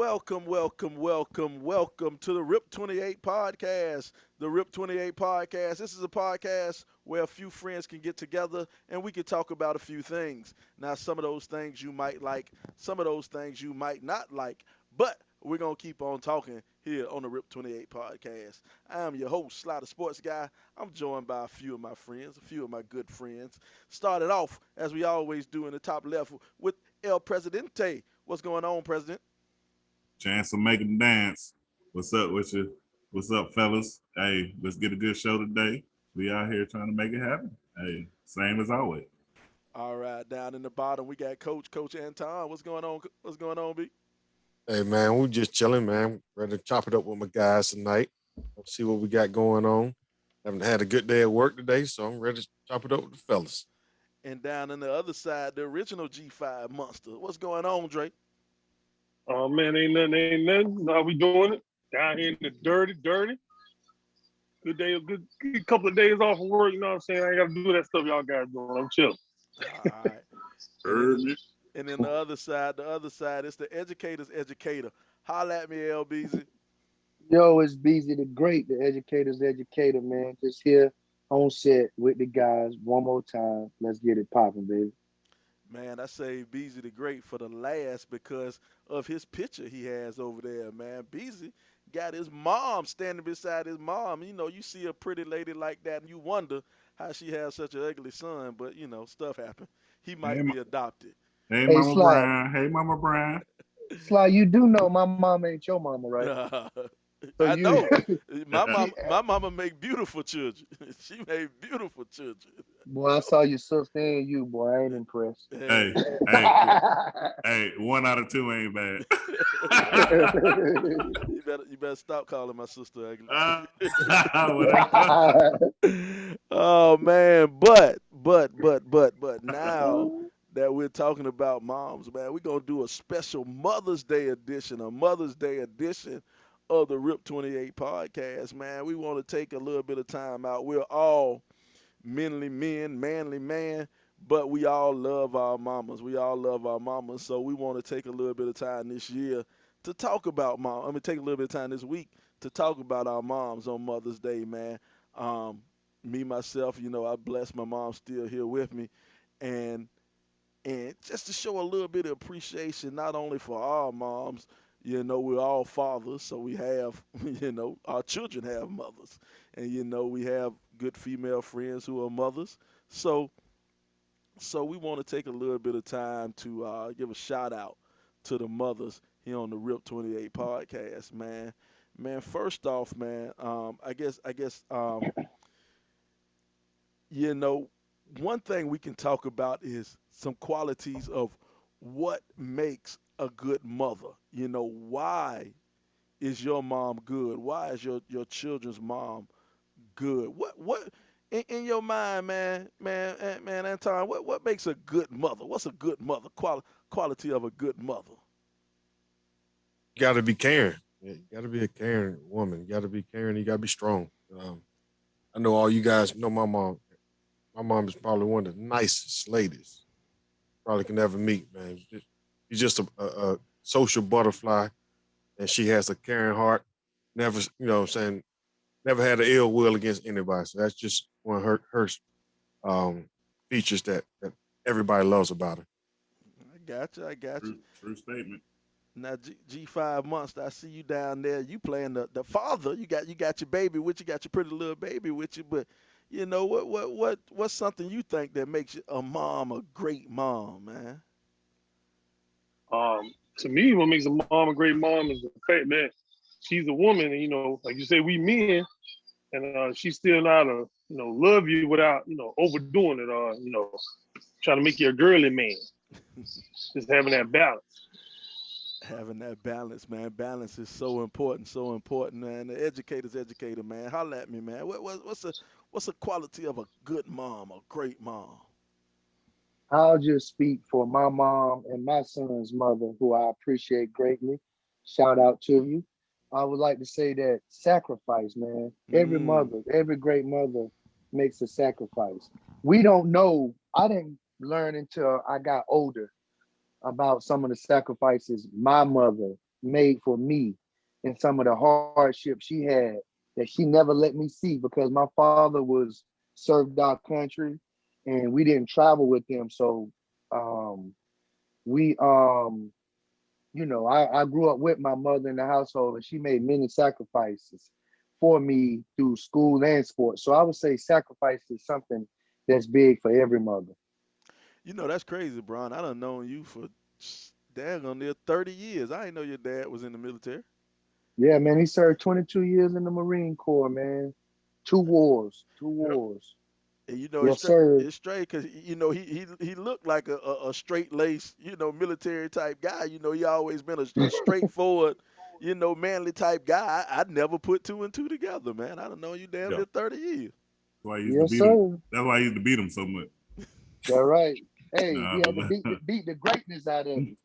welcome to the RIP 28 podcast. The RIP 28 podcast. This is a podcast where a few friends can get together and we can talk about a few things. Now, some of those things you might like, some of those things you might not like, but we're going to keep on talking here on the RIP 28 podcast. I am your host, Slider Sports Guy. I'm joined by a few of my friends, a few of my good friends. Started off, as we always do in the top left, with El Presidente. What's going on, President? Chance of making dance. What's up with you? What's up, fellas? Hey, let's get a good show today. We out here trying to make it happen. Hey, same as always. All right, down in the bottom we got Coach Anton. What's going on? What's going on, B? Hey man, we just chilling, man. Ready to chop it up with my guys tonight. Let's see what we got going on. Haven't had a good day at work today, so I'm ready to chop it up with the fellas. And down on the other side, the original G5 monster. What's going on, Drake? Oh man, ain't nothing. How we doing it? Down here in the dirty. Good day, good couple of days off of work. You know what I'm saying? I ain't got to do that stuff y'all guys doing. I'm chilling. All right. Heard me. And then the other side, it's the educator's educator. Holla at me, LBZ. Yo, it's Beezy the Great, the educator's educator, man. Just here on set with the guys one more time. Let's get it popping, baby. Man, I say Beezy the Great for the last because of his picture he has over there, man. Beezy got his mom standing beside his mom. You know, you see a pretty lady like that and you wonder how she has such an ugly son, but you know, stuff happen. He Hey, might be adopted. hey, Hey, Mama Sly, Brian. Hey, Mama Brian. Sly, you do know my mom ain't your mama, right? So I you, know. My mama make beautiful children. She made beautiful children. boy, I saw your sister and you, boy. I ain't impressed. Hey, And hey, hey. 1 out of 2 ain't bad. you better stop calling my sister ugly. Whatever. Oh man, but now that we're talking about moms, man, we're gonna do a special Mother's Day edition, of the RIP 28 podcast, man. We want to take a little bit of time out. We're all manly men, manly man, but we all love our mamas. We all love our mamas, so we want to take a little bit of time this year to talk about mom. I mean, take a little bit of time this week to talk about our moms on Mother's Day, man. Um, Me myself, you know, I bless my mom still here with me, and and just to show a little bit of appreciation, not only for our moms, you know, we're all fathers, so we have, you know, our children have mothers, and you know, we have good female friends who are mothers. So, so we want to take a little bit of time to give a shout out to the mothers here on the RIP 28 podcast, man. Man, first off, man, I guess, you know, one thing we can talk about is some qualities of what makes a good mother. You know, why is your mom good? Why is your children's mom good? What in your mind, man, Anton, what makes a good mother? What's a good mother? Quality of a good mother. You gotta be caring. Yeah, you gotta be a caring woman. You gotta be caring, you gotta be strong. I know all you guys know my mom. My mom is probably one of the nicest ladies probably can ever meet, man. She's just a social butterfly, and she has a caring heart. Never, what I'm saying, never had an ill will against anybody. So that's just one of her um, features that everybody loves about her. I got you. I got you. True statement. Now G5 Monster, I see you down there. You playing the father. You got your baby with you. Got your pretty little baby with you. But you know what's something you think that makes a mom a great mom, man? To me, what makes a mom a great mom is the fact that she's a woman, and like you say, we men, and she still know how to, love you without, overdoing it or, trying to make you a girly man. Just having that balance. Having that balance, man. Balance is so important, man. The educator's educator, man. Holla at me, man. What's a quality of a good mom, a great mom? I'll just speak for my mom and my son's mother, who I appreciate greatly. Shout out to you. I would like to say that sacrifice, man. Every Mm. mother, every great mother makes a sacrifice. We don't know. I didn't learn until I got older about some of the sacrifices my mother made for me and some of the hardships she had that she never let me see because my father was served our country and we didn't travel with them. So um we I grew up with my mother in the household and she made many sacrifices for me through school and sports. So I would say sacrifice is something that's big for every mother. That's crazy, Bron. I done known you for daggone near 30 years. I didn't know your dad was in the military. Yeah, man, he served 22 years in the Marine Corps, man. Two wars, two Yep. wars. And Yes, sir. it's straight because he looked like a straight laced military type guy. He always been a straightforward manly type guy. I'd never put two and two together, man. I don't know you damn Yeah. near 30 years. That's why I used to Yes, beat him. sir. That's why I used to beat him so much. All right. Hey, Nah, he had to but beat the greatness out of you.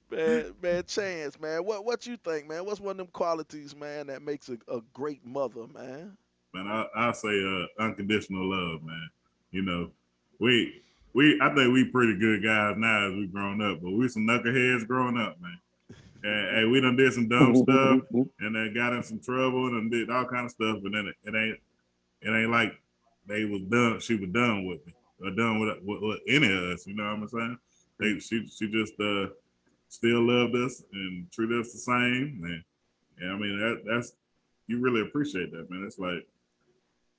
Man, Chance, man, what you think, man? What's one of them qualities, man, that makes a great mother, man? man, I say unconditional love, man. You know, we I think we pretty good guys now as we grown up, but we some knuckleheads growing up, man. And hey, we done did some dumb stuff and then got in some trouble and done did all kind of stuff, but then it ain't like they was done. She was done with me or done with any of us. You know what I'm saying? She just still loved us and treated us the same. And I mean that's you really appreciate that, man. It's like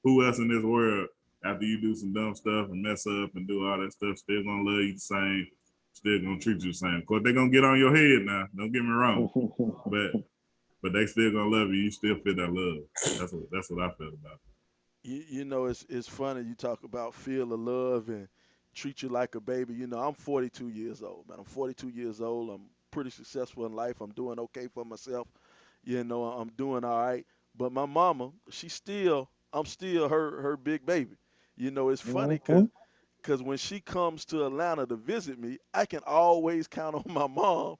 who else in this world after you do some dumb stuff and mess up and do all that stuff still gonna love you the same, still gonna treat you the same. Of course they're gonna get on your head now. Don't get me wrong, but they still gonna love you. You still feel that love. That's what I feel about. It's funny you talk about feel the love and treat you like a baby. I'm 42 years old, man. I'm 42 years old. I'm pretty successful in life. I'm doing okay for myself. I'm doing all right. But my mama, I'm still her big baby. It's funny because Mhm. when she comes to Atlanta to visit me, I can always count on my mom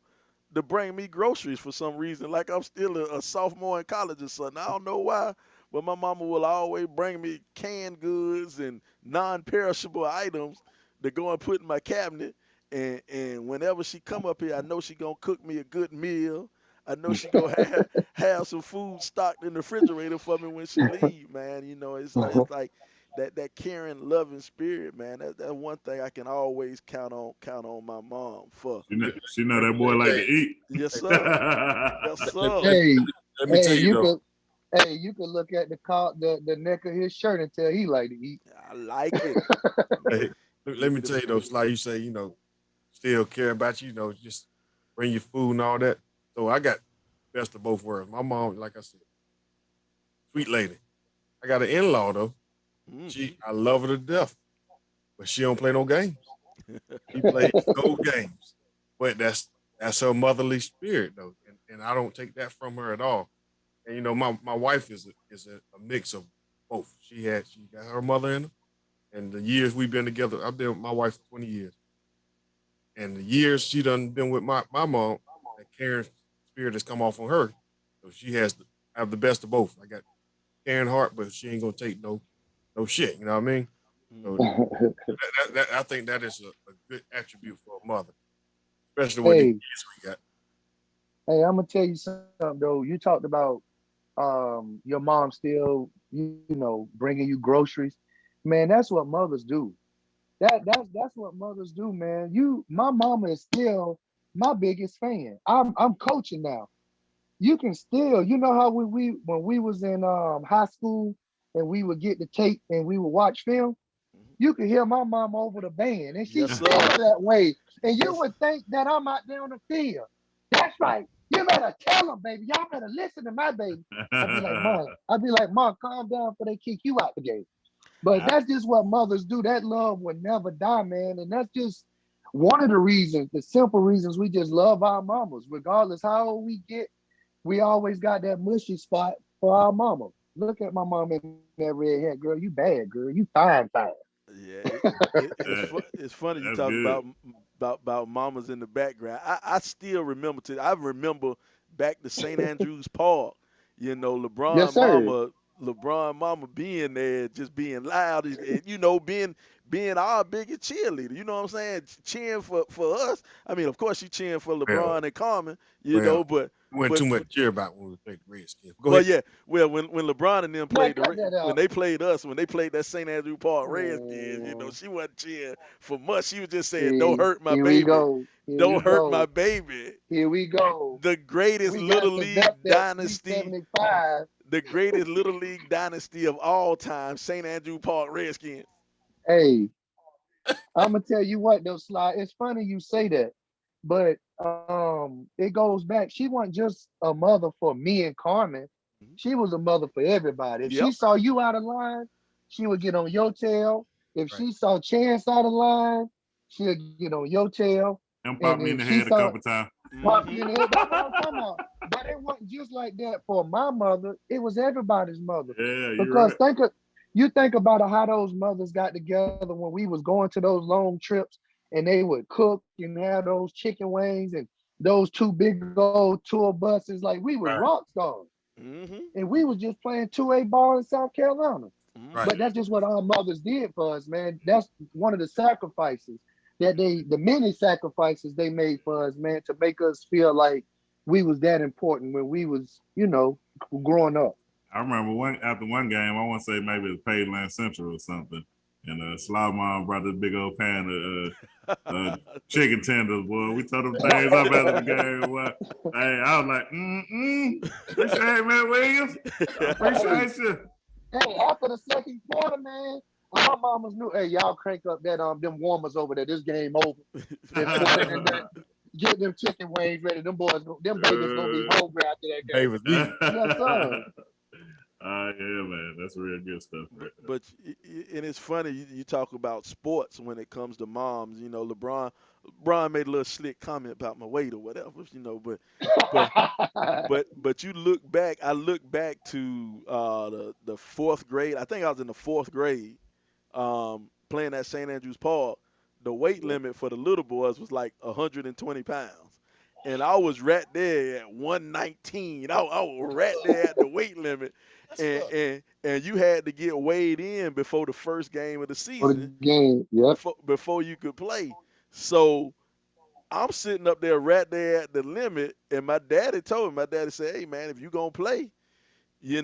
to bring me groceries for some reason. Like I'm still a sophomore in college or something. I don't know why, but my mama will always bring me canned goods and non-perishable items to go and put in my cabinet. And whenever she come up here, I know she gonna cook me a good meal. I know she gonna have some food stocked in the refrigerator for me when she leave, man. It's like that caring, loving spirit, man. That's one thing I can always count on my mom for. She know Let that boy me tell like to you, eat. Yes, hey, sir. Yes, let, sir. let, Hey, let me tell hey, you you though. could, you could look at the neck of his shirt and tell he like to eat. I like it. Hey, let Give me me the. tell you though. It's like you say, still care about you. Just bring your food and all that. So I got best of both worlds. My mom, like I said, sweet lady. I got an in-law though. Mm. I love her to death, but she don't play no games. She plays no games. But that's her motherly spirit though, and I don't take that from her at all. And my wife is a mix of both. She got her mother in her, and the years we've been together, I've been with my wife for 20 years, and the years she done been with my mom, that Karen spirit has come off on her. So she have the best of both. I got Karen heart, but she ain't gonna take no shit. You know what I mean? So Hmm. I think that is a good attribute for a mother, especially with the Hey, kids we got. hey, I'm gonna tell you something though. You talked about your mom still, bringing you groceries. Man, that's what mothers do. That's what mothers do, man. My mama is still my biggest fan. I'm coaching now. You can still, you know how when we was in high school and we would get the tape and we would watch film, Hmm. you could hear my mom over the band, and she's Yes, still sir. that way. And you Yes. would think that I'm out there on the field. That's right. You better tell them, baby. Y'all better listen to my baby. I'd be like, Mom, calm down before they kick you out the game. But I that's just what mothers do. That love will never die, man. And that's just one of the reasons, the simple reasons we just love our mamas. Regardless how old we get, we always got that mushy spot for our mama. Look at my mom in that red hair, girl. You bad, girl. You fine, fine. Yeah. It's funny you That's talk good. about mamas in the background. I still remember I remember back to St. Andrews Park. Yes, LeBron sir. mama LeBron mama being there, just being loud, being our biggest cheerleader. You know what I'm saying? Cheering for us. I mean, of course, she cheering for Well, LeBron and Carmen. well, wasn't But too much cheer about when we played the Redskins. Go well, ahead. yeah. Well, when LeBron and them Man, played cut that when out. they played us, when they played that St. Andrew Park Redskins, Man, she wasn't cheering for much. She was just saying, "Don't see, hurt my here we baby. go. Here we Don't hurt my go. baby." Here we go. The greatest We got little to vet league that dynasty, B75. the greatest little league dynasty of all time, St. Andrew Park Redskins. Hey, I'm gonna tell you what though, Sly. It's funny you say that, but it goes back. She wasn't just a mother for me and Carmen. Mhm. She was a mother for everybody. If she Yep. saw you out of line, she would get on your tail. If Right. she saw Chance out of line, she'll get on your tail. And And pop me if in the she head a saw couple times. pop you Hmm. in the head, that's what I'm talking about. But it wasn't just like that for my mother. It was everybody's mother. Yeah, you're Because right. you think about how those mothers got together when we was going to those long trips and they would cook and have those chicken wings and those two big old tour buses. Like we was rock Right. stars. Hmm. And we was just playing 2A ball in South Carolina. Right. But Hmm. that's just what our mothers did for us, man. That's one of the sacrifices the many sacrifices they made for us, man, to make us feel like we was that important when we was, growing up. I remember after one game, I want to say maybe it was Payland Central or something, and Slow Mom brought this big old pan of chicken tenders, boy. We tore them things up after the game. Boy. Hey, I was like, appreciate it, man, Williams. I Hey, appreciate you. hey, after the second quarter, man, our mamas knew, hey, y'all crank up that them warmers over there. This game over. And put it in there. Get them chicken wings ready. Them babies gonna be hungry after that game. Davis eating. Yes, sir. Yeah, man, that's real good stuff right And it's funny you talk about sports when it comes to moms. LeBron made a little slick comment about my weight or whatever. But but you look back. I look back to the fourth grade. I think I was in the fourth grade, playing at St. Andrews Park. The weight Yeah. limit for the little boys was like 120 pounds, and I was right there at 119. I was right there at the weight limit, That's and you had to get weighed in before the first game of the For the season game. Yep. before you could play. So I'm sitting up there right there at the limit, and my daddy told me, my daddy said, "Hey man, if you gonna play, you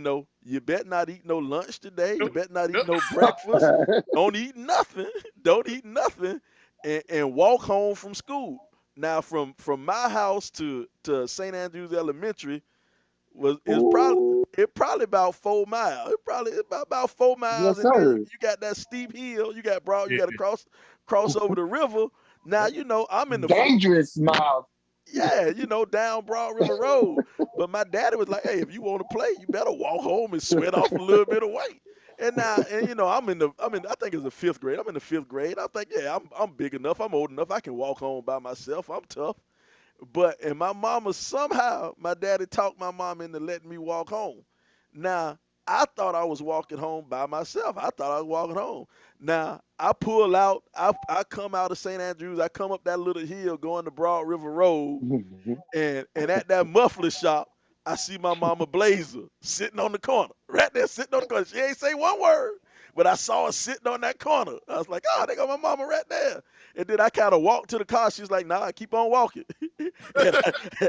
better not eat no lunch today. You Nope. better not eat Nope. no breakfast. Don't eat nothing. Don't eat nothing, and walk home from school." Now, from my house to St. Andrews Elementary was is probably Ooh, it probably about 4 miles. It probably about 4 miles, yes, and then sir. you got that steep hill. You Yeah. got to cross over the river. Now I'm in the Dangerous mouth. yeah, down Broad River Road. But my daddy was like, "Hey, if you want to play, you better walk home and sweat off a little bit of weight." And I think it's the fifth grade. I'm in the fifth grade. I think, yeah, I'm big enough. I'm old enough. I can walk home by myself. I'm tough. And my mama somehow, my daddy talked my mom into letting me walk home. Now, I thought I was walking home by myself. I thought I was walking home. Now, I pull out, I come out of St. Andrews, I come up that little hill going to Broad River Road, and at that muffler shop, I see my mama Blazer sitting on the corner, right there sitting on the corner. She ain't say one word, but I saw her sitting on that corner. I was like, oh, they got my mama right there. And then I kind of walked to the car. She's like, nah, keep on walking.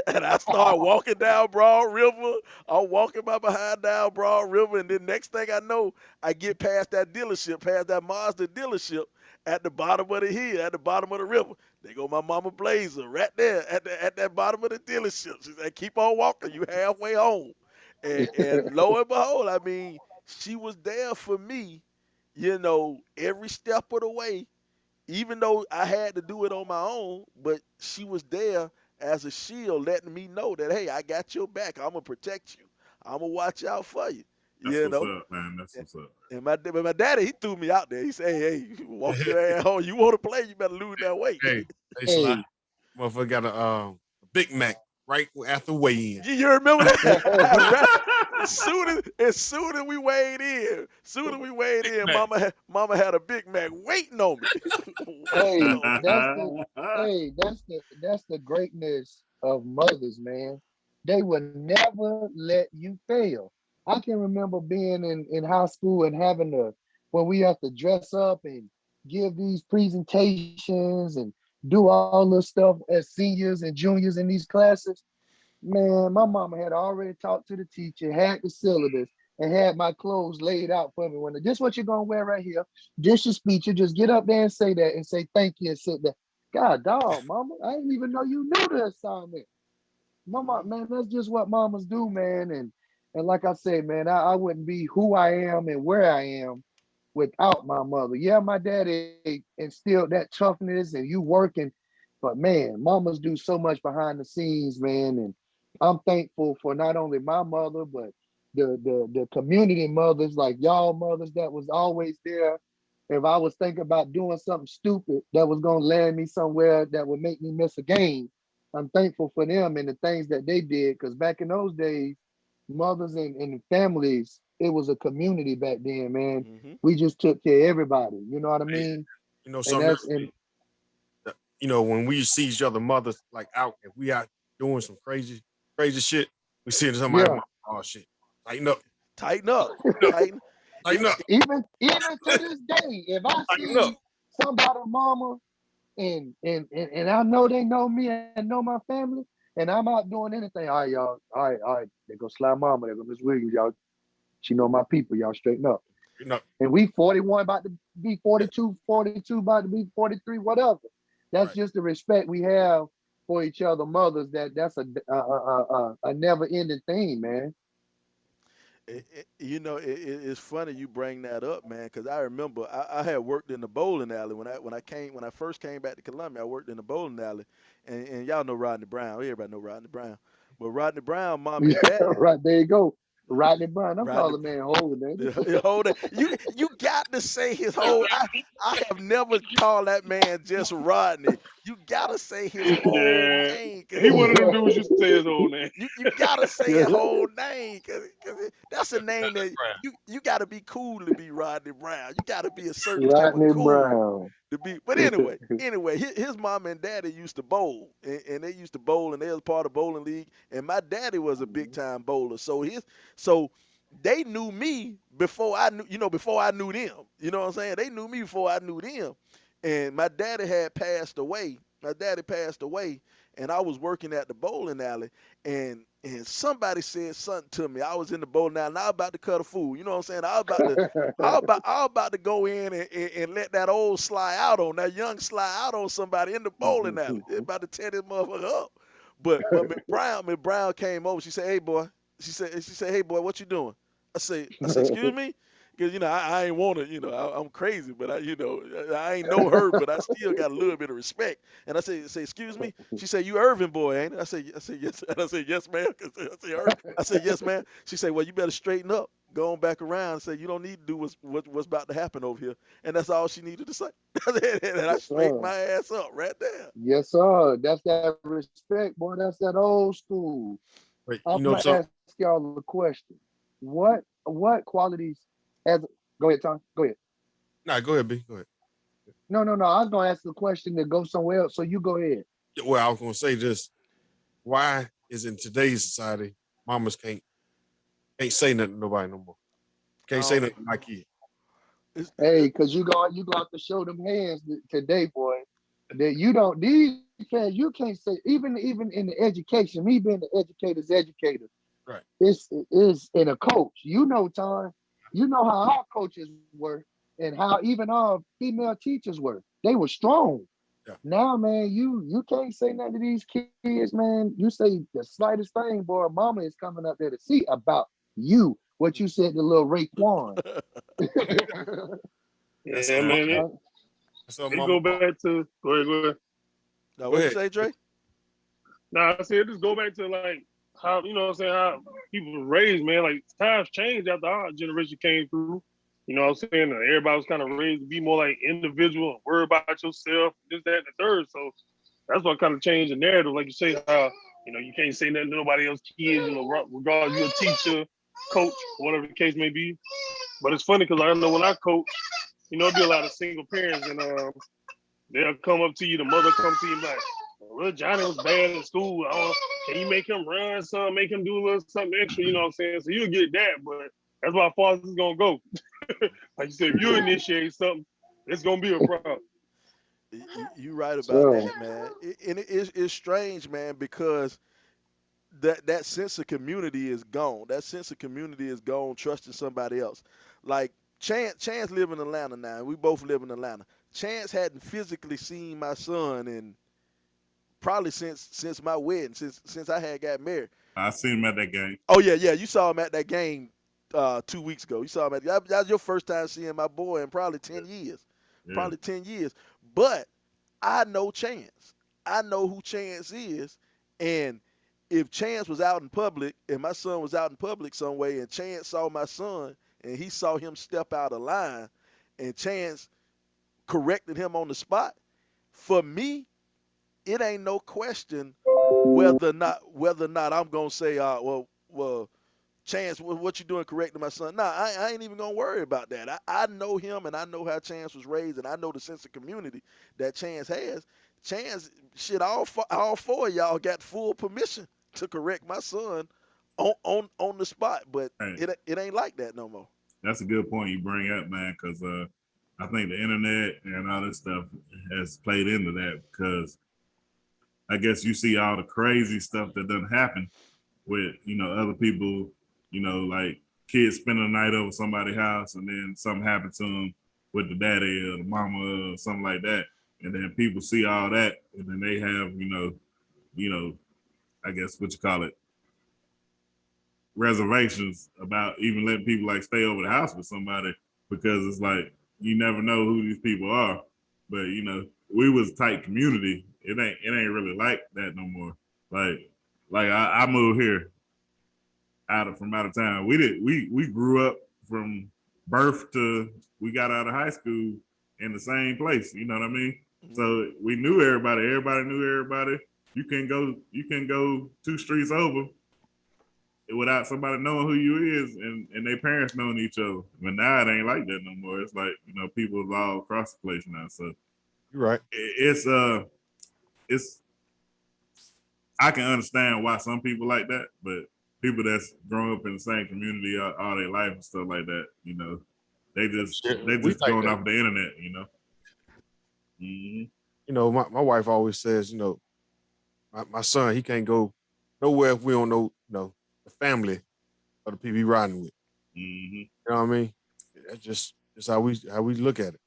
and I started walking down Broad River. I'm walking my behind down Broad River. And then next thing I know, I get past that dealership, past that Mazda dealership at the bottom of the hill, at the bottom of the river. They go my mama Blazer right there at that bottom of the dealership. She said, keep on walking. You halfway home. And lo and behold, I mean, she was there for me, every step of the way, even though I had to do it on my own, but she was there as a shield, letting me know that, hey, I got your back. I'm gonna protect you. I'm gonna watch out for you. That's You what's know. up, man. That's what's up. But my daddy, he threw me out there. He said, hey, walk your ass home. You want to play? You better lose that weight. Hey, hey, Sly. Hey. Motherfucker got a Big Mac right after weigh in. You remember that? Right. As soon as we weighed in, Big Mac. mama had a Big Mac waiting on me. Waiting Hey, on me. that's the greatness of mothers, man. They will never let you fail. I can remember being in high school and having to, when we have to dress up and give these presentations and do all this stuff as seniors and juniors in these classes. Man, my mama had already talked to the teacher, had the syllabus, and had my clothes laid out for me. When this what you're gonna wear right here, this your speech. You just get up there and say that and say thank you and sit there. God dog, mama, I didn't even know you knew the assignment. Mama, Mhm. man, that's just what mamas do, man. And like I said, man, I wouldn't be who I am and where I am without my mother. Yeah, my daddy instilled that toughness and you working, but man, mamas do so much behind the scenes, man. And I'm thankful for not only my mother, but the community mothers like y'all mothers that was always there. If I was thinking about doing something stupid that was gonna land me somewhere that would make me miss a game, I'm thankful for them and the things that they did. Because back in those days, mothers and families, it was a community back then, man. Mhm. We just took care of everybody. You know what I Hey, mean? And something else. that's and When we see each other mothers like out, if we out doing some crazy shit, we see somebody, yeah. oh shit, tighten up, Tighten up. tighten up, Tighten. It, tighten up, Even to this day, if I tighten up. see somebody mama and I know they know me and know my family, and I'm out doing anything. All right, y'all. All right. They go slide mama. They go Miss Williams, y'all. She know my people. Y'all straighten up. Tighten up. And we 41 about to be 42, 42 about to be 43, whatever. That's Right. just the respect we have for each other mothers. That's a never ending thing, man. it's funny you bring that up, man, because I remember I had worked in the bowling alley when I first came back to Columbia. I worked in the bowling alley, and y'all know Rodney Brown. Everybody know Rodney Brown, but Rodney Brown, mom Yeah, and dad, right there you go. Rodney Brown. I'm Rodney. calling man hold, man. The whole name. You got to say his whole. I have never called that man just Rodney. You gotta say his whole Yeah. name, He cause one of them dudes you say his old name. you gotta say Yeah. his whole name, cause that's a name that you gotta be cool to be Rodney Brown. You gotta be a certain type of Rodney cool Brown. to be. But anyway, his mom and daddy used to bowl, and they used to bowl, and they was part of bowling league. And my daddy was a big time bowler, so they knew me before I knew, before I knew them. You know what I'm saying? They knew me before I knew them. And my daddy had passed away. My daddy passed away, and I was working at the bowling alley, and somebody said something to me. I was in the bowling alley, and I was about to cut a fool. You know what I'm saying? I was about to go in and let that old slide out on that young slide out on somebody in the bowling alley. They about to tear this motherfucker up. But Miss Brown came over. She said, "Hey boy," she said, "Hey boy, what you doing?" I said, "Excuse me." Because I ain't want to, I'm crazy, but I ain't know her, but I still got a little bit of respect. And I say, "Excuse me." She said, "You Irvin boy, ain't it?" I said yes. And I said, "Yes, ma'am." I said, "Yes, ma'am." She said, "Well, you better straighten up, go on back around, and say you don't need to do what's about to happen over here." And that's all she needed to say. And I Yes, straightened sir. my ass up right there. Yes, sir. That's that respect, boy. That's that old school. I'm Wait, gonna ask so y'all a question. What qualities as go ahead, Tom. Go ahead. nah, go ahead, B. Go ahead. No. I was gonna ask a question to go somewhere else. So you go ahead. Well, I was gonna say just why is in today's society mamas can't say nothing to nobody no more. Can't say Um, nothing to my kid. it's, Hey, cause you got to show them hands today, boy. That you don't these fans, you can't say even in the education, me being the educator's educator, Right. it's is in a coach. You know, Tom, you know how our coaches were and how even our female teachers were. They were strong. Yeah. Now, man, you can't say nothing to these kids, man. You say the slightest thing, boy, mama is coming up there to see about you. What you said to little Raekwon. That's Yeah, man. that's a It mama. go back to go ahead. now, Go what you ahead. say, Dre? Nah, I said just go back to like how you know what I'm saying how people were raised, man. Like times changed after our generation came through. You know what I'm saying? Everybody was kind of raised to be more like individual and worry about yourself, this, that, and the third. So that's what kind of changed the narrative. Like you say, how you can't say nothing to nobody else's kids, regardless you're a teacher, coach, whatever the case may be. But it's funny because I know when I coach, I do a lot of single parents and they'll come up to you, the mother come to you like, little Johnny was bad in school. Can you make him run some, make him do a little something extra? You know what I'm saying? So you'll get that, but that's why far as it's gonna go. Like you said, if you initiate something, it's gonna be a problem. You right about So that, man. It's strange, man, because that sense of community is gone. That sense of community is gone. Trusting somebody else, like Chance live in Atlanta now. And we both live in Atlanta. Chance hadn't physically seen my son in probably since my wedding, since I had got married. I seen him at that game. Oh yeah, yeah. You saw him at that game 2 weeks ago. You saw him at that was your first time seeing my boy in probably 10 years. Yeah. Probably 10 years. But I know Chance. I know who Chance is. And if Chance was out in public and my son was out in public some way and Chance saw my son and he saw him step out of line and Chance corrected him on the spot, for me, it ain't no question whether or not I'm gonna say, well, Chance, what you doing correcting my son? Nah, I ain't even gonna worry about that. I know him and I know how Chance was raised and I know the sense of community that Chance has. Chance, shit, all four of y'all got full permission to correct my son on the spot, but Hey, it ain't like that no more. that's a good point you bring up, man, because I think the internet and all this stuff has played into that because I guess you see all the crazy stuff that doesn't happen with, other people, like kids spending the night over somebody's house and then something happened to them with the daddy or the mama or something like that. And then people see all that and then they have, you know, I guess what you call it, reservations about even letting people like stay over the house with somebody because it's like you never know who these people are. But we was a tight community. It ain't really like that no more. Like I moved here from out of town. We grew up from birth to we got out of high school in the same place. You know what I mean? Mm-hmm. So we knew everybody. Everybody knew everybody. You can go 2 streets over without somebody knowing who you is and their parents knowing each other. But now it ain't like that no more. It's like, people all across the place now. So You're right. it's I can understand why some people like that, but people that's grown up in the same community all their life and stuff like that, they just Shit, they we just like going that. off the internet. Mm-hmm. My wife always says, my son, he can't go nowhere if we don't know, the family of the people he riding with. Mm-hmm. You know what I mean? That's just how we look at it.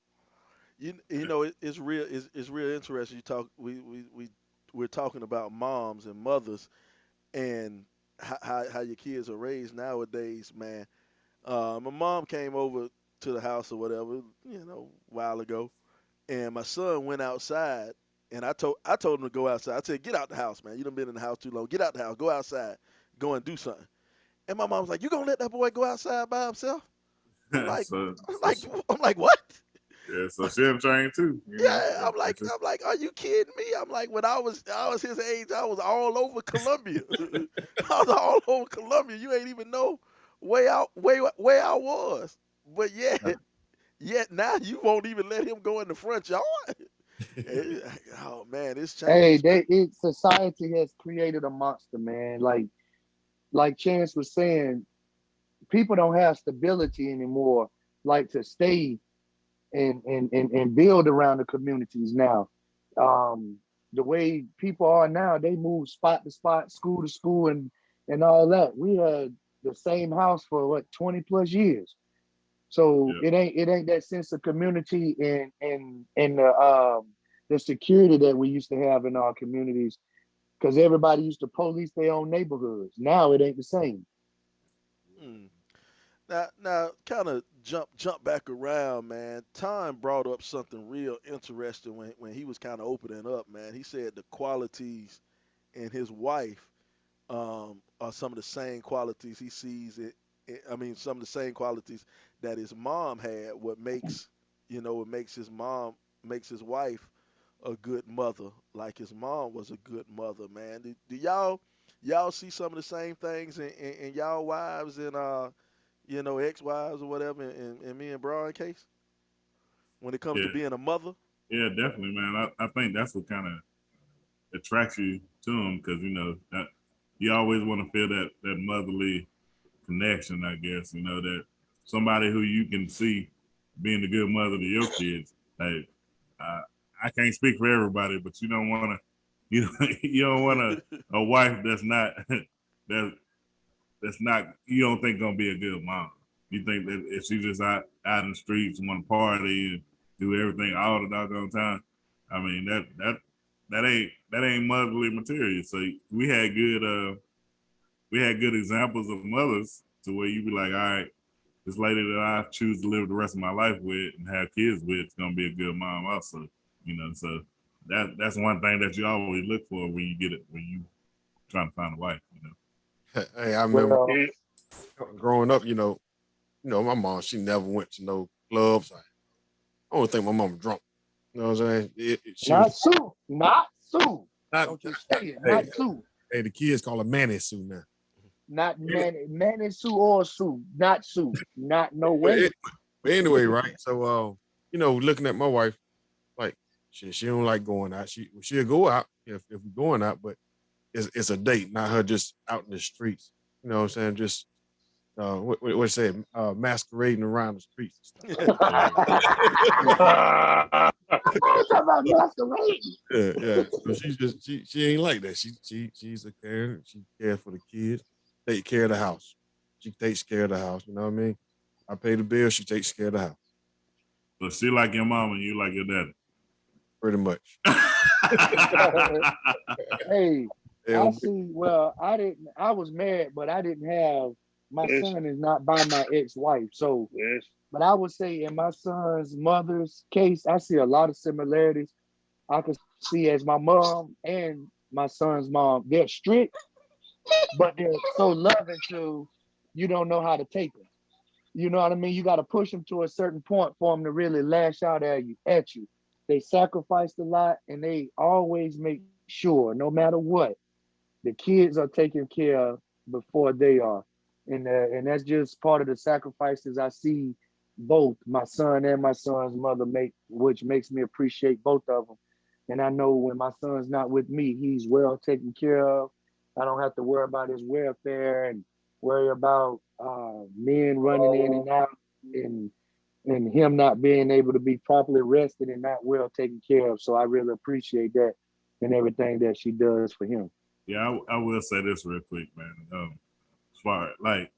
It's real it's real interesting. You talk we're talking about moms and mothers and how your kids are raised nowadays, man. My mom came over to the house or whatever, a while ago, and my son went outside, and I told him to go outside. I said, "Get out the house, man. You done been in the house too long. Get out the house. Go outside. Go and do something." And my mom was like, "You gonna let that boy go outside by himself?" I'm like, so, I'm so like, she, I'm like, what? yeah, so she done trained too. Yeah, I'm It's like, just I'm like, are you kidding me? I'm like, when I was his age, I was all over Columbia. I was all over Columbia. You ain't even know where I was. But yet now you won't even let him go in the front yard. Oh man, it's hey, changed, man. society has created a monster, man. Like Chance was saying, people don't have stability anymore, like to stay and build around the communities now. Um, the way people are now, they move spot to spot, school to school, and all that. We had the same house for what 20 plus years. So yeah, it ain't that sense of community and the security that we used to have in our communities because everybody used to police their own neighborhoods. Now it ain't the same. Hmm. Now, kind of jump back around, man. Tom brought up something real interesting when he was kind of opening up, man. He said the qualities in his wife are some of the same qualities he sees I mean, some of the same qualities that his mom had. What makes his mom makes his wife a good mother, like his mom was a good mother, man. Do y'all see some of the same things in y'all wives and ex-wives or whatever in me and Brian case when it comes to yeah, being a mother? yeah, definitely, man. I think that's what kind of attracts you to them because you always want to feel that motherly connection. I guess that somebody who you can see being a good mother to your kids. Like uh, I can't speak for everybody, but you don't want to. You don't want a wife that's not that that's not you don't think gonna be a good mom. You think that if she just out in the streets and want to party and do everything all the doggone time, I mean that ain't motherly material. So we had good examples of mothers to where you be like, all right, this lady that I choose to live the rest of my life with and have kids with is gonna be a good mom also. So that's one thing that you always look for when you get it when you trying to find a wife. Hey, I remember Well, Yeah, growing up. My mom, she never went to no clubs. I don't think my mom was drunk. You know what I'm saying? She was not Sue, not Sue. not. Don't you say it, Hey, not Sue. hey, the kids call her Manny Sue now. Not Yeah. Manny Sue or Sue. Not Sue. Not no But, way. but anyway, right? So, looking at my wife, like she don't like going out. She'll go out if we're going out, but it's a date, not her just out in the streets. You know what I'm saying? Just what say masquerading around the streets and stuff. Talk about masquerading. Yeah, yeah. So she ain't like that. She's a carer. She cares for the kids, take care of the house. She takes care of the house. You know what I mean? I pay the bill. She takes care of the house, So she like your mom and you like your pretty much. daddy. Hey, I And see. Well, I didn't. I was married, but I didn't have. My yes, son is not by my ex-wife, so. yes. But I would say in my son's mother's case, I see a lot of similarities. I could see as my mom and my son's mom, they're strict, but they're so loving to you don't know how to take them. You know what I mean? You got to push them to a certain point for them to really lash out at you. They sacrificed a lot, and they always make sure, no matter what, the kids are taken care of before they are, and that's just part of the sacrifices I see both my son and my son's mother make, which makes me appreciate both of them. And I know when my son's not with me, he's well taken care of. I don't have to worry about his welfare and worry about men running in and out, and and him not being able to be properly rested and not well taken care of. So I really appreciate that and everything that she does for him. Yeah, I will say this real quick, man. As far like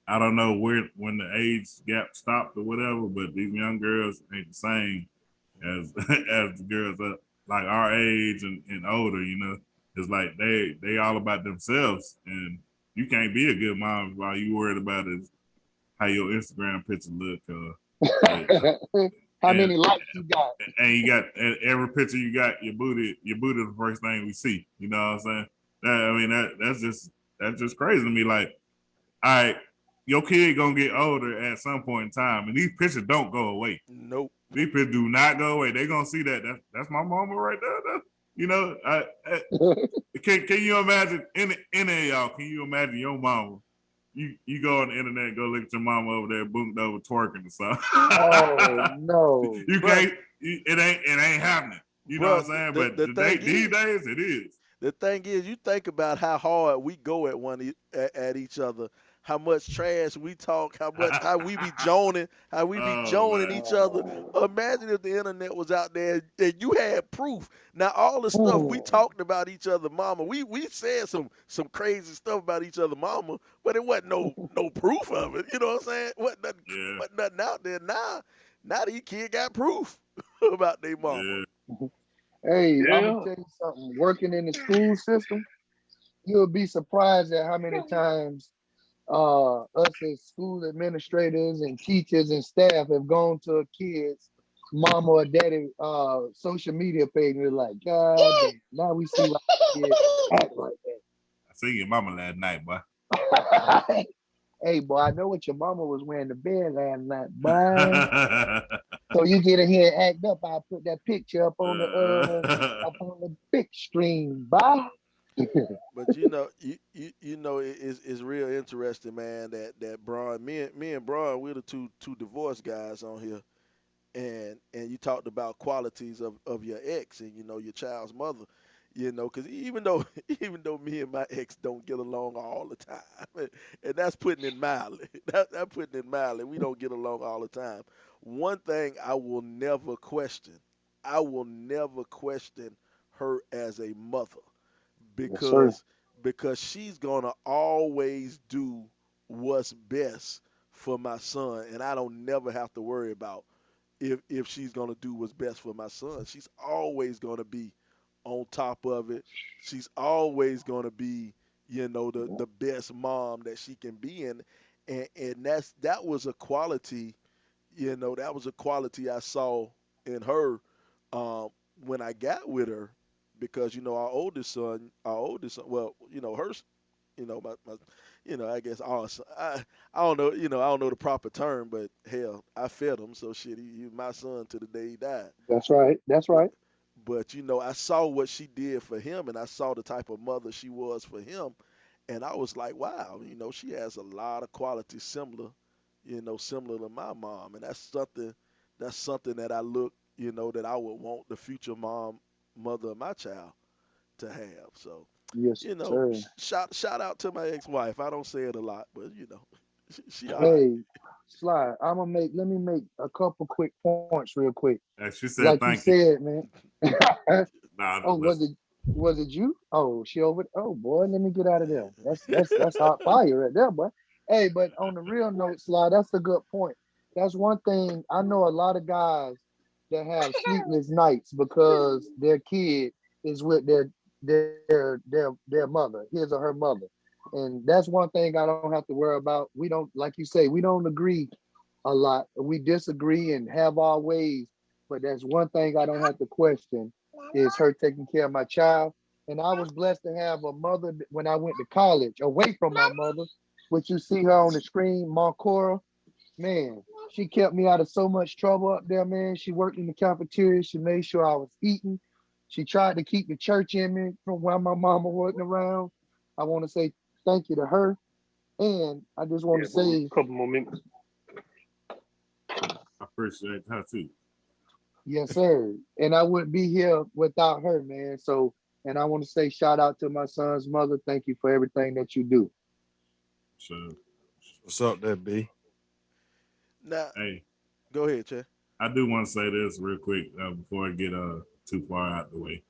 I don't know where when the age gap stopped or whatever, but these young girls ain't the same as as the girls up like our age and older. It's like they all about themselves, and you can't be a good mom while you worried about is how your Instagram picture look, uh, How and many likes you got? and you got every picture you got your booty is the first thing we see. You know what I'm saying? I mean that's just crazy to me. Like, all right, your kid gonna get older at some point in time, and these pictures don't go away. Nope. These pictures do not go away. They gonna see that. That's my mama right there. Can you imagine any of y'all? Can you imagine your mama? You go on the internet and go look at your mama over there, boomed over twerking or Oh something. no. You Bruh, can't. It ain't happening. You know what I'm bruh, saying? the, But the today, thing these is, days, it is. the thing is, you think about how hard we go at at each other, how much trash we talk, how we be joning, how we be Oh joning man. each other. Imagine if the internet was out there and you had proof. Now all the stuff we Mm. talked about each other, mama, we said some crazy stuff about each other, mama, but it wasn't no proof of it. You know what I'm saying? Yeah. Wasn't nothing out there. Now these kids got proof about their mama. Yeah. Hey, I'm gonna Yeah. tell you something. Working in the school system, you'll be surprised at how many times us as school administrators and teachers and staff have gone to a kid's mama or daddy social media page and they're like, God damn, now we see why kids act like I seen your mama last night, boy. that. Hey boy, I know what your mama was wearing to bed last night, boy. So you get in here and act up. I put that picture up on the big screen, boy. But you know it's real interesting, man. That Braun, me and Braun, we're the two divorced guys on here, and you talked about qualities of your ex and your child's mother. Because even though me and my ex don't get along all the time, and that's putting it mildly. That putting it mildly. We don't get along all the time. One thing I will never question her as a mother Yes, sir. because she's gonna always do what's best for my son, and I don't never have to worry about if she's gonna do what's best for my son. She's always gonna be on top of it. She's always gonna be, the best mom that she can be in, and that was a quality, that was a quality I saw in her um, when I got with her, because our oldest son, well, hers, my I guess awesome. I don't know, I don't know the proper term, but hell, I fed him, so shit, he was my son to the day he died. That's right. That's But right. I saw what she did for him, and I saw the type of mother she was for him, and I was like, wow, she has a lot of qualities similar to my mom, and that's something that I look, that I would want the future mother of my child to have. So, Yes, sir. shout out to my ex-wife. I don't say it a lot, but she all right. Hey, Sly, let me make a couple quick points real quick. And she said Like you thank you. said, man. Nah, Oh, just listen. was it you? Oh, she over. Oh boy, let me get out of there. That's hot fire right there, boy. Hey, but on the real note, Sly, that's a good point. That's one thing I know a lot of guys that have sleepless nights because their kid is with their mother, his or her mother. And that's one thing I don't have to worry about. We don't, like you say, we don't agree a lot. We disagree and have our ways, but that's one thing I don't have to question is her taking care of my child. And I was blessed to have a mother when I went to college away from my mother, which you see her on the screen, Marcora. Man, she kept me out of so much trouble up there, man. She worked in the cafeteria. She made sure I was eating. She tried to keep the church in me from while my mama wasn't around. I want to say thank you to her. And I just want Yeah, to but a say, couple more minutes. I appreciate her too. yes, sir. And I wouldn't be here without her, man. So, and I want to say shout out to my son's mother. Thank you for everything that you do. So, What's up, there, B? Now, hey, go ahead, Chad. I do want to say this real quick before I get too far out the way.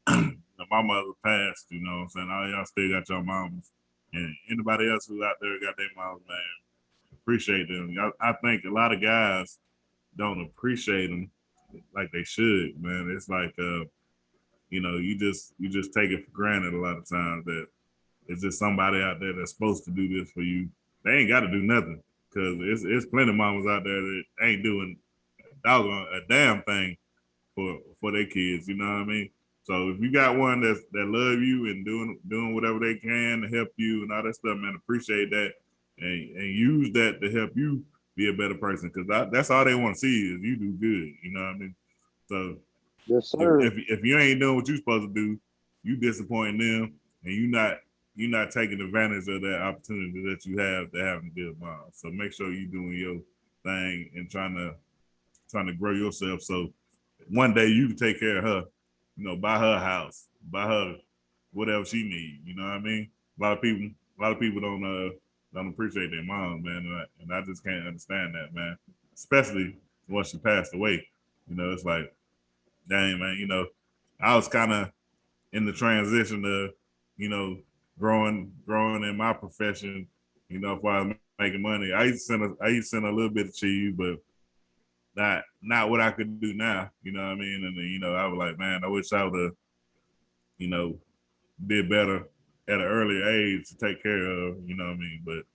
My mother passed, you know what I'm saying? All y'all still got your mamas. And anybody else who's out there got their mamas, man, appreciate them. I think a lot of guys don't appreciate them like they should, man. It's like, you just take it for granted a lot of times that it's just somebody out there that's supposed to do this for you. They ain't got to do nothing because it's plenty of mamas out there that ain't doing doggone a damn thing for their kids. You know what I mean? So if you got one that love you and doing whatever they can to help you and all that stuff, man, appreciate that and use that to help you be a better person because that's all they want to see is you do good. You know what I mean? So Yes, if, sir. if you ain't doing what you're supposed to do, you disappointing them, and you're not taking advantage of that opportunity that you have to have a good mom. So make sure you're doing your thing and trying to grow yourself. So one day you can take care of her, buy her a house, buy her whatever she needs. You know what I mean? A lot of people don't appreciate their mom, man, and I just can't understand that, man. Especially once she passed away. It's like, dang, man. I was kind of in the transition of, you know, growing in my profession. If I was making money, I used to send a little bit of cheese, but not what I could do now. You know what I mean? And then, I was like, man, I wish I would have, you know, did better at an earlier age to take care of. You know what I mean? But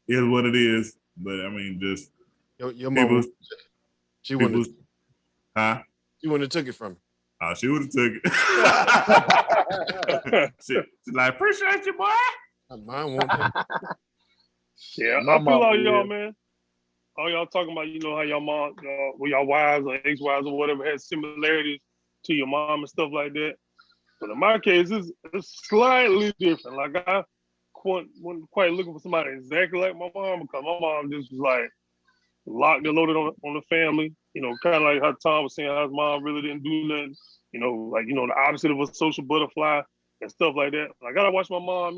it is what it is. But I mean, just Your people, mama, she people, wouldn't, huh? she wouldn't have took it from you. Oh, she would have took it. She's like, appreciate you, boy. Mine won't take Yeah, My I feel mama all y'all, will. man. All y'all talking about, how your mom, well, your wives or ex-wives or whatever has similarities to your mom and stuff like that. But in my case, it's slightly different. Like I wasn't quite looking for somebody exactly like my mom because my mom just was like, locked and loaded on the family. Kind of like how Tom was saying, how his mom really didn't do nothing. The opposite of a social butterfly and stuff like that. Like, I gotta watch my mom,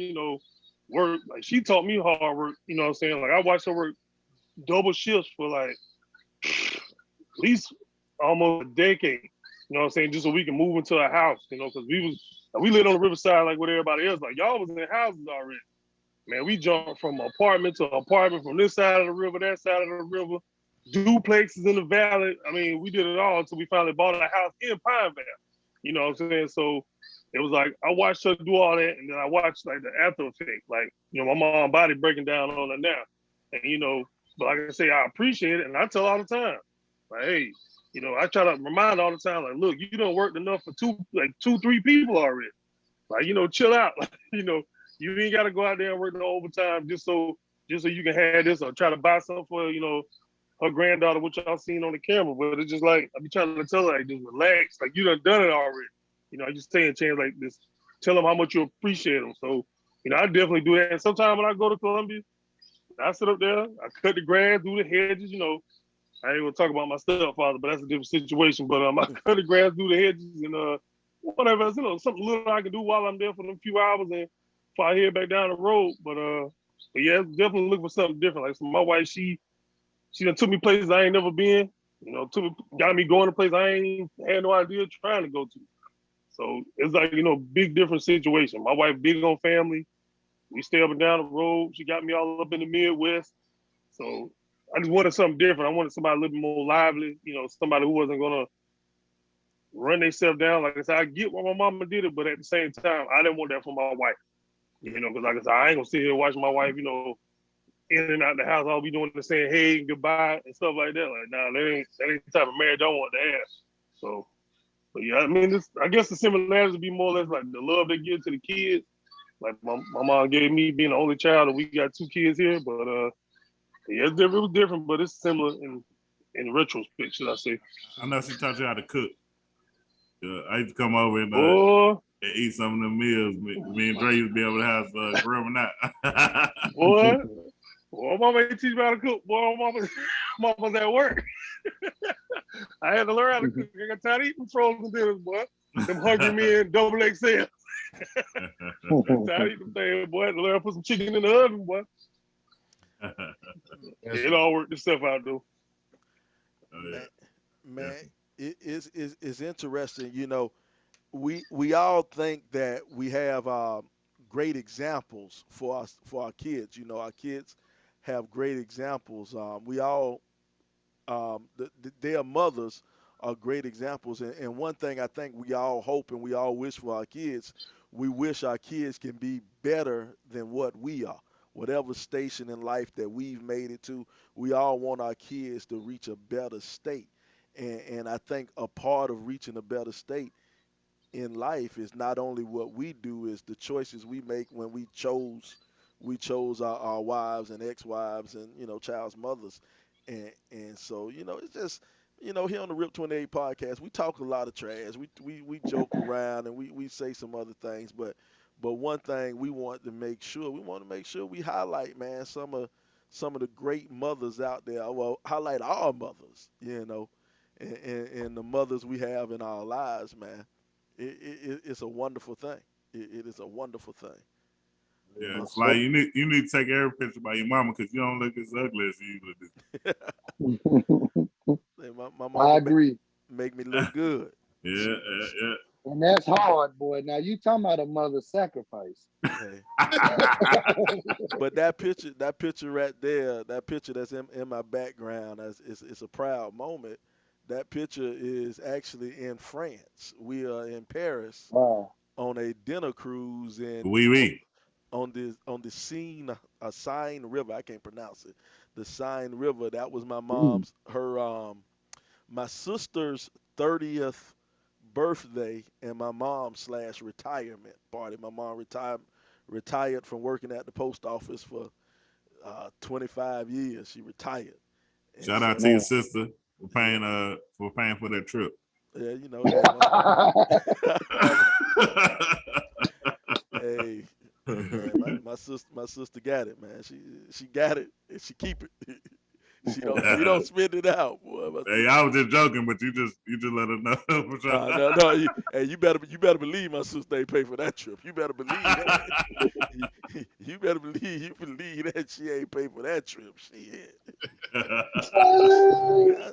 work. Like, she taught me hard work. You know what I'm saying? Like, I watched her work double shifts for like at least almost a decade. You know what I'm saying? Just so we can move into a house. Because we lived on the riverside like with everybody else. Like, y'all was in houses already. Man, we jumped from apartment to apartment, from this side of the river, that side of the river, duplexes in the valley. I mean, we did it all until we finally bought a house in Pineville. You know what I'm saying? So it was like I watched her do all that, and then I watched like the after effect, like my mom body breaking down on her now, and but like I say, I appreciate it, and I tell all the time, like, hey, I try to remind all the time, like, look, you don't worked enough for two, 3 people already, like, chill out, like, you ain't got to go out there and work no overtime just so you can have this or try to buy something for her granddaughter, which y'all seen on the camera. But it's just like I be trying to tell her, like, just relax, like you done it already. I just stay in chance like this. Tell them how much you appreciate them. So I definitely do that. And sometimes when I go to Columbia, I sit up there, I cut the grass, do the hedges. I ain't gonna talk about my stepfather, but that's a different situation. But I cut the grass, do the hedges, and whatever else, something little I can do while I'm there for them few hours and before I head back down the road. But yeah, definitely look for something different. Like, so my wife, she done took me places I ain't never been. Got me going to places I ain't had no idea trying to go to. So it's like, big different situation. My wife big on family. We stay up and down the road. She got me all up in the Midwest. So I just wanted something different. I wanted somebody a little bit more lively, somebody who wasn't gonna run themselves down. Like I said, I get why my mama did it, but at the same time, I didn't want that for my wife. Because like I said, I ain't gonna sit here and watch my wife, in and out the house, all we doing is saying hey and goodbye and stuff like that. Like, nah, that ain't the type of marriage I want to have. So, but yeah, I mean, I guess the similarities would be more or less like the love they give to the kids. Like my mom gave me being the only child, and we got 2 kids here. But yeah, it was different, but it's similar in retrospect, should I say? I know she taught you how to cook. I used to come over and Boy, eat some of the meals. Me and Dre used to be able to have growing up. boy, boy, mama ain't teach me how to cook. Boy, mama's at work. I had to learn how to cook. I got tired of eating frozen dinners, boy. Them hungry men, double XL. Got tired of eating them things, boy. I had to learn to put some chicken in the oven, boy. It all worked itself out, though. Oh, yeah. Man, it's interesting. We all think that we have great examples for our kids. Our kids have great examples. We all their mothers are great examples. And one thing I think we all hope and we all wish for our kids, we wish our kids can be better than what we are. Whatever station in life that we've made it to, we all want our kids to reach a better state. And I think a part of reaching a better state in life is not only what we do, is the choices we make when we chose our wives and ex-wives and child's mothers. And so it's just here on the Rip 28 podcast we talk a lot of trash, we joke around and we say some other things, but one thing we want to make sure we highlight, man, some of the great mothers out there. Well, highlight our mothers, and the mothers we have in our lives, man. It's a wonderful thing. It is a wonderful thing. Yeah, it's So, like you need to take every picture by your mama because you don't look as ugly as you usually My I mama agree. make me do. look good. Yeah, yeah, And that's hard, boy. Now you talking about a mother sacrifice. Hey, yeah. but that picture right there, that picture that's in my background, it's a proud moment. That picture is actually in France. We are in Paris Wow. on a dinner cruise Oui, oui. on the Seine River. I can't pronounce it. The Seine River. That was my Mm. mom's my sister's 30th birthday and my mom slash retirement party. My mom retired from working at the post office for 25 years. She retired, and Shout out to so your Man. sister yeah, for paying for that trip. yeah, hey, my, hey, man, my sister got it, man. She got it and she keep it. She don't spit it out, boy. My Hey, sister. I was just joking, but you just let her know for sure. No. Hey, you better believe my sister ain't pay for that trip. You better believe that. You better believe that she ain't pay for that trip. Shit.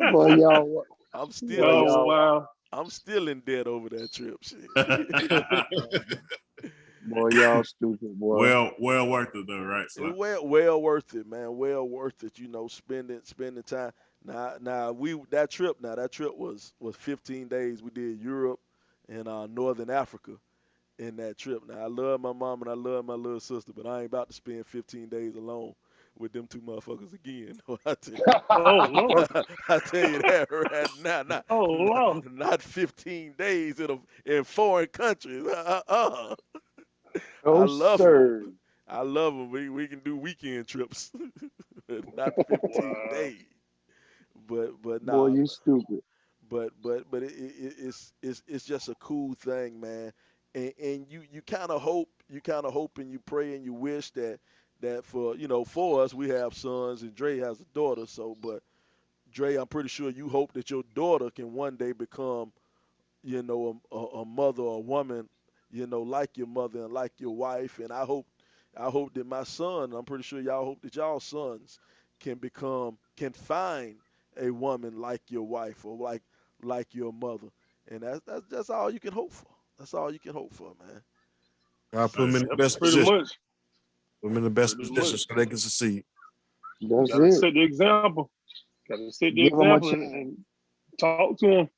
Boy, y'all, I'm still boy, I'm Oh y'all, wow. I'm still in debt over that trip. Shit. boy, y'all stupid, boy. well worth it though, right? It's So well worth it, man. Well worth it. Spending time. That trip was 15 days. We did Europe and Northern Africa in that trip. Now I love my mom and I love my little sister, but I ain't about to spend 15 days alone with them two motherfuckers again. I tell you, Oh Lord. I tell you that right now. Oh Lord. Not 15 days in foreign countries. I No, love them. sir. I love them. We can do weekend trips, not 15 Wow. days. But Boy, nah. you stupid. But it's just a cool thing, man. And you kind of hope and you pray and you wish that for us we have sons and Dre has a daughter. So, but Dre, I'm pretty sure you hope that your daughter can one day become a mother or a woman, like your mother and like your wife. And I hope that my son, I'm pretty sure y'all hope that y'all sons can find a woman like your wife or like your mother. And that's all you can hope for. That's all you can hope for, man. God put So, them in hey, the Yep, best pretty position. much. Put them in the best Pretty much. position so they can succeed. That's Gotta it. set the example. Gotta set the Give them a example chance. and talk to them.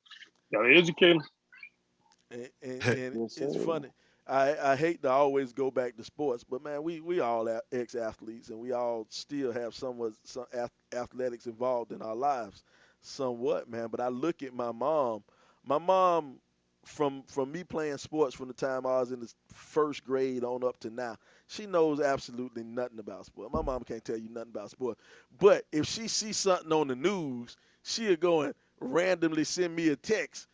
Gotta educate them. and Yes, it's sir. funny. I hate to always go back to sports, but man, we all ex athletes, and we all still have some athletics involved in our lives, somewhat, man. But I look at my mom. My mom, from me playing sports from the time I was in the first grade on up to now, she knows absolutely nothing about sport. My mom can't tell you nothing about sport, but if she sees something on the news, she'll go and randomly send me a text.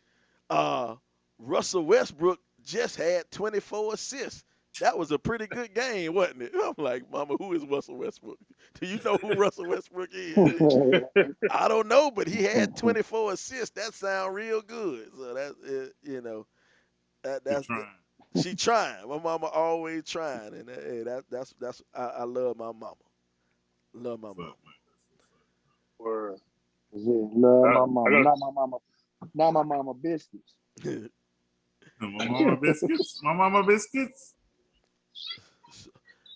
uh, Russell Westbrook just had 24 assists. That was a pretty good game, wasn't it? I'm like, Mama, who is Russell Westbrook? Do you know who Russell Westbrook is? I don't know, but he had 24 assists. That sounds real good. So you that's trying. she trying. My mama always trying, and hey, that's I love my mama. Love my What's mama. up, man? Word. Love my I mama. got Not my mama biscuits. My mama biscuits. My mama biscuits. So,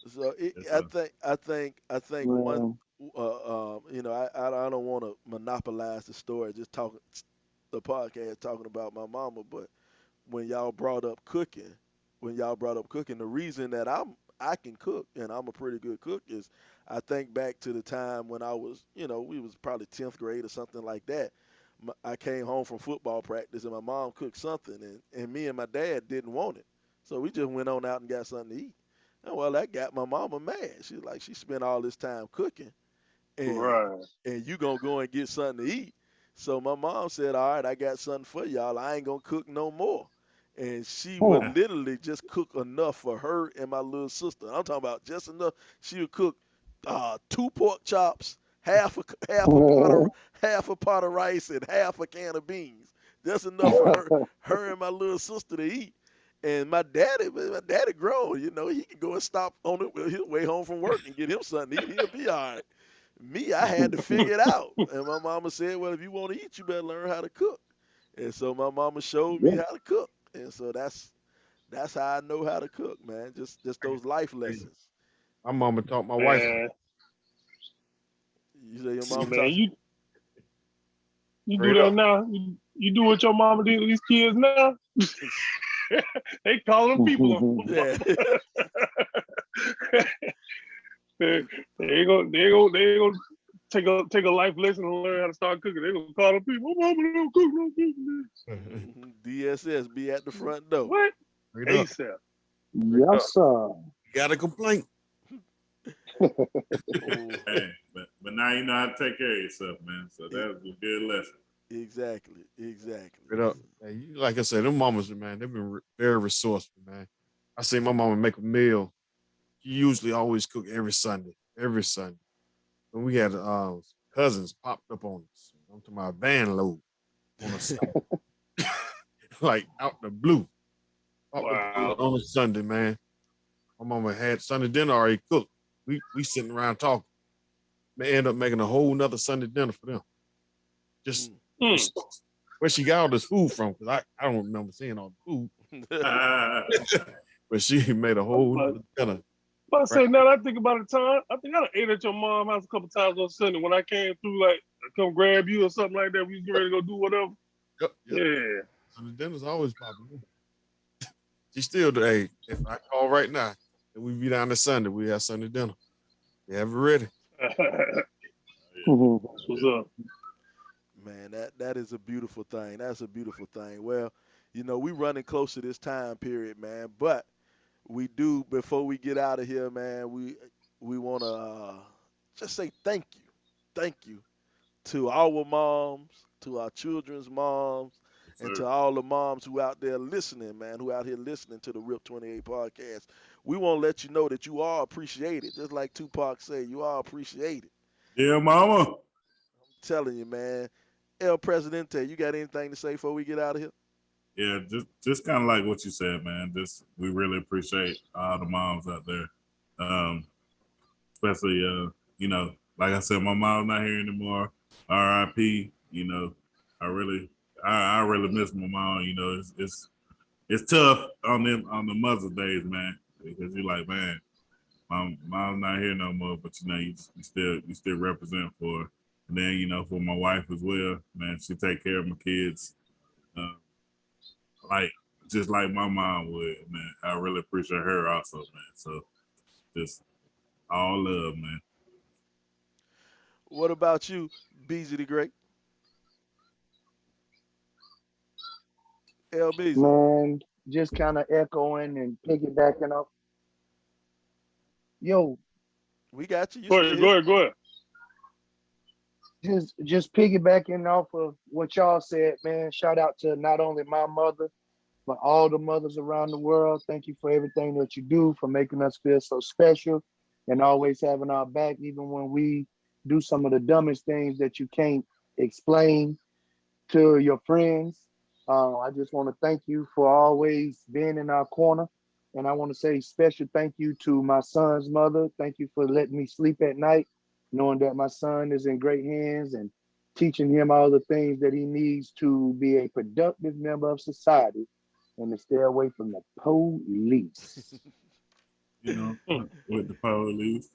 so Yes, sir. I think one, Well, I don't want to monopolize the story, just talking the podcast talking about my mama, but when y'all brought up cooking, the reason that I can cook and I'm a pretty good cook is I think back to the time when I was, we was probably 10th grade or something like that. I came home from football practice and my mom cooked something and me and my dad didn't want it. So we just went on out and got something to eat. And well, that got my mama mad. She's like, she spent all this time cooking and right. and you gonna go and get something to eat. So my mom said, all right, I got something for y'all. I ain't gonna cook no more. And she would huh. literally just cook enough for her and my little sister. I'm talking about just enough. She would cook two pork chops, half a pot of rice, and half a can of beans. Just enough for her and my little sister to eat. And my daddy grown, he can go and stop on his way home from work and get him something to eat. He'll be all right. Me, I had to figure it out. And my mama said, well, if you want to eat, you better learn how to cook. And so my mama showed me Yeah. how to cook. And so that's how I know how to cook, man. Just those life lessons. My mama taught my wife. Man, You say your mama man, taught you do Straight that up. now. You do what your mama did to these kids now. you? They calling people on Yeah. they ain't gonna take a life lesson and learn how to start cooking. They gonna call the people. Oh, mama don't cook no cooking. DSS be at the front door. What? Straight up. ASAP. Straight up. Yes, sir. You got a complaint. Oh, Hey, but now you know how to take care of yourself, man. So e- that was a good lesson. exactly. Straight up. Hey, like I said, them mamas, man, they've been very resourceful, man. I see my mama make a meal. She usually always cook every Sunday. Every Sunday. When we had cousins popped up on us. I'm to my van load on a Sunday, like out the blue. Out the blue Wow. on a Sunday, man. My mama had Sunday dinner already cooked. We sitting around talking. They end up making a whole nother Sunday dinner for them. Just Hmm. where she got all this food from, because I don't remember seeing all the food. But she made a whole But nother dinner. I Right? say now that I think about the time, I think I done ate at your mom's house a couple times on Sunday when I came through, like I come grab you or something like that. We was getting ready to go do whatever. Yep. Yeah. Sunday dinner's always popping. She still do. Hey, if I call right now and we be down this Sunday, we have Sunday dinner. We have it ready. That's what's up. Man, that is a beautiful thing. That's a beautiful thing. Well, we running close to this time period, man. But we do before we get out of here, man. We want to just say thank you to our moms, to our children's moms, and to Sir. all the moms who out there listening, man, who out here listening to the RIP 28 podcast. We want to let you know that you are appreciated, just like Tupac said, you are appreciated. Yeah, mama. Telling you, man. El Presidente, you got anything to say before we get out of here? Yeah, just kind of like what you said, man. Just we really appreciate all the moms out there, um, especially like I said, my mom's not here anymore. R.I.P. I really miss my mom. It's tough on them on the Mother's Days, man, because you're like, man, mom's not here no more, but you still represent for her. And then for my wife as well, man, she take care of my kids. Uh, like just like my mom would, man. I really appreciate her also, man. So just all love, man. What about you, BZ the Great? LBZ. Man, just kind of echoing and piggybacking up. Yo, We got you. You Go still ahead, go here? ahead, go ahead. just piggybacking off of what y'all said, man. Shout out to not only my mother, but all the mothers around the world. Thank you for everything that you do, for making us feel so special and always having our back, even when we do some of the dumbest things that you can't explain to your friends. I just want to thank you for always being in our corner. And I want to say special thank you to my son's mother. Thank you for letting me sleep at night, knowing that my son is in great hands and teaching him all the things that he needs to be a productive member of society and to stay away from the police. Hmm. With the police.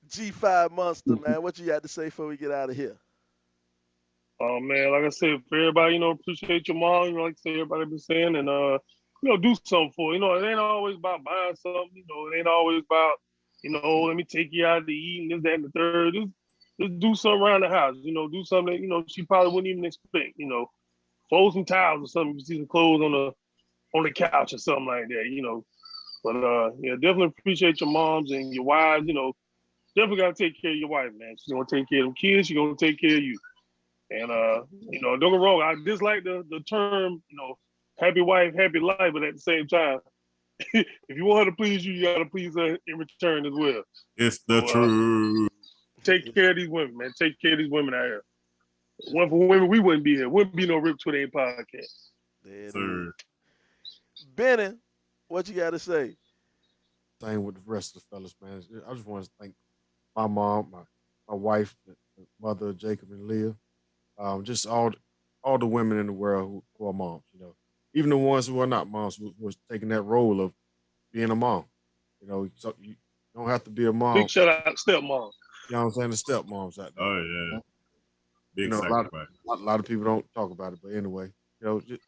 G5 Monster, man. What you got to say before we get out of here? Oh man, like I said, for everybody, appreciate your mom. Like I said, everybody been saying, and do something for. It ain't always about buying something. It ain't always about, let me take you out to eat and this, that, and the third. Just do something around the house. Do something that she probably wouldn't even expect. Fold some towels or something. You see some clothes on the couch or something like that. But yeah, definitely appreciate your moms and your wives. Definitely gotta take care of your wife, man. She's gonna take care of them kids. She's gonna take care of you. And don't get me wrong, I dislike the term, happy wife, happy life, but at the same time, if you want her to please you, you gotta please her in return as well. It's the So truth. take care of these women, man. Take care of these women out here. One for women, we wouldn't be here. Wouldn't be no Rip 28 podcast. There it is. Sir. Benny, what you got to say? Same with the rest of the fellas, man. I just want to thank my mom, my wife, the mother of Jacob and Leah, just all the women in the world who are moms. Even the ones who are not moms who are taking that role of being a mom. So you don't have to be a mom. Big shout out to stepmom. You know what I'm saying? The stepmoms out there. Oh yeah. Big A sacrifice. lot of people don't talk about it, but anyway,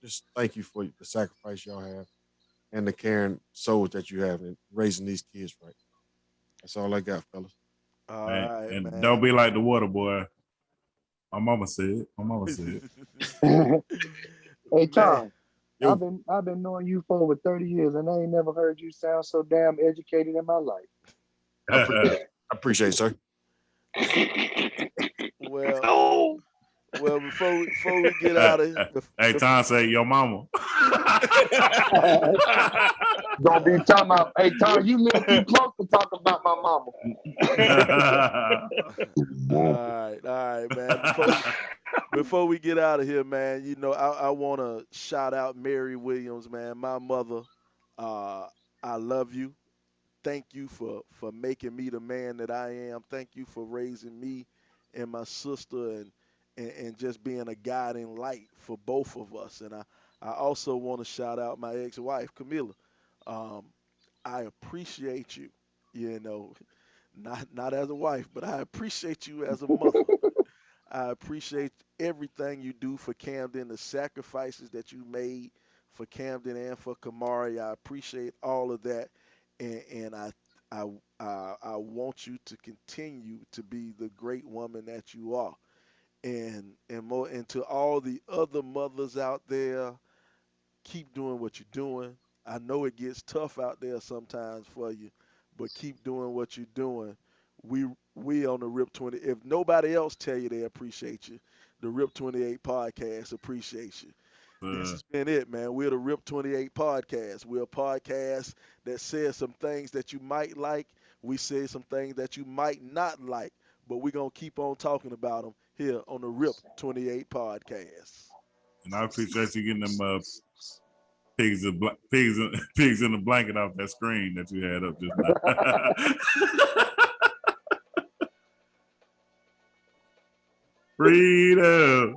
just thank you for the sacrifice y'all have and the caring souls that you have in raising these kids right. That's all I got, fellas. All Man, right, and man. don't be like the water boy. My mama said. My mama said. Hey Man, Tom, Yo, I've been knowing you for over 30 years and I ain't never heard you sound so damn educated in my life. I appreciate it, sir. well, Oh, well, before we get out of Hey, Tom say your mama. Don't be talking about, hey, Tom, you live too close to talk about my mama. all right, man. Before we get out of here, man, you know, I want to shout out Mary Williams, man, my mother. Uh, I love you. Thank you for making me the man that I am. Thank you for raising me and my sister and just being a guiding light for both of us. And I also want to shout out my ex-wife, Camilla. Um, I appreciate you, you know, not as a wife, but I appreciate you as a mother. I appreciate everything you do for Camden, the sacrifices that you made for Camden and for Kamari. I appreciate all of that, and I, I want you to continue to be the great woman that you are. And to all the other mothers out there, keep doing what you're doing. I know it gets tough out there sometimes for you, but keep doing what you're doing. We we on the Rip 20. If nobody else tell you they appreciate you, the Rip 28 podcast appreciates you. This has been it, man. We're the Rip 28 podcast. We're a podcast that says some things that you might like. We say some things that you might not like, but we're going to keep on talking about them here on the Rip 28 podcast. And I appreciate you getting them pigs in the blanket off that screen that you had up just now. Freedom.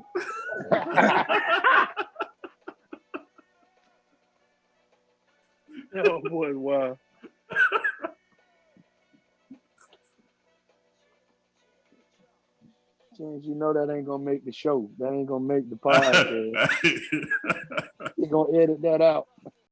Oh boy, wow. Since you know that ain't gonna make the show. That ain't gonna make the podcast. You're gonna edit that out.